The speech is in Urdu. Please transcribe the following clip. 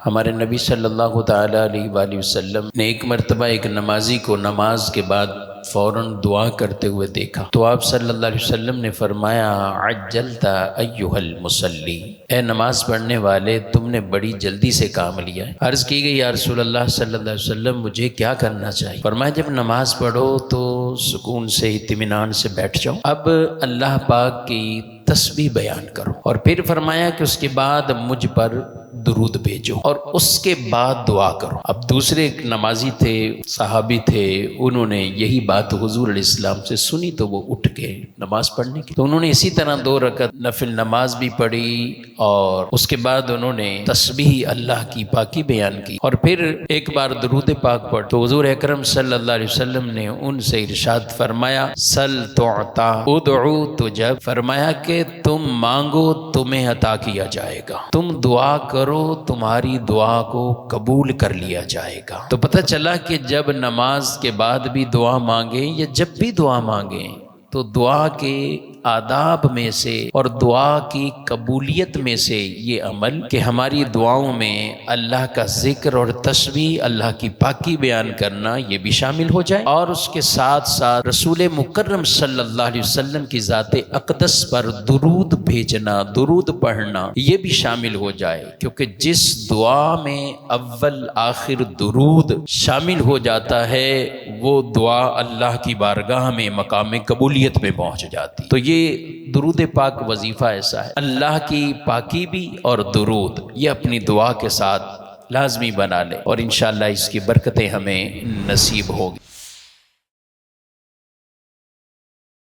ہمارے نبی صلی اللہ تعالیٰ علیہ وآلہ وسلم نے ایک مرتبہ ایک نمازی کو نماز کے بعد فوراً دعا کرتے ہوئے دیکھا تو آپ صلی اللہ علیہ وسلم نے فرمایا عجلت ایھا المصلی، اے نماز پڑھنے والے تم نے بڑی جلدی سے کام لیا ہے۔ عرض کی گئی یا رسول اللہ صلی اللہ علیہ وسلم مجھے کیا کرنا چاہیے؟ فرمایا جب نماز پڑھو تو سکون سے اطمینان سے بیٹھ جاؤ، اب اللہ پاک کی تسبیح بیان کرو، اور پھر فرمایا کہ اس کے بعد مجھ پر درود بھیجو اور اس کے بعد دعا کرو۔ اب دوسرے ایک نمازی تھے، صحابی تھے، انہوں نے یہی بات حضور علیہ السلام سے سنی تو وہ اٹھ کے نماز پڑھنے کی، تو انہوں نے اسی طرح 2 رکعت نفل نماز بھی پڑھی اور اس کے بعد انہوں نے تسبیح اللہ کی پاکی بیان کی اور پھر ایک بار درود پاک پڑھ، تو حضور اکرم صلی اللہ علیہ وسلم نے ان سے ارشاد فرمایا سل تعطا ادعو تجب، فرمایا کہ تم مانگو تمہیں عطا کیا جائے گا، تم دعا کرو تمہاری دعا کو قبول کر لیا جائے گا۔ تو پتہ چلا کہ جب نماز کے بعد بھی دعا مانگیں یا جب بھی دعا مانگیں تو دعا کے آداب میں سے اور دعا کی قبولیت میں سے یہ عمل کہ ہماری دعاؤں میں اللہ کا ذکر اور تسبیح، اللہ کی پاکی بیان کرنا یہ بھی شامل ہو جائے، اور اس کے ساتھ ساتھ رسول مکرم صلی اللہ علیہ وسلم کی ذات اقدس پر درود بھیجنا، درود پڑھنا یہ بھی شامل ہو جائے، کیونکہ جس دعا میں اول آخر درود شامل ہو جاتا ہے وہ دعا اللہ کی بارگاہ میں مقام قبولیت میں پہنچ جاتی۔ تو یہ درود پاک وظیفہ ایسا ہے، اللہ کی پاکی بھی اور درود یہ اپنی دعا کے ساتھ لازمی بنا لے، اور انشاءاللہ اس کی برکتیں ہمیں نصیب ہوگی۔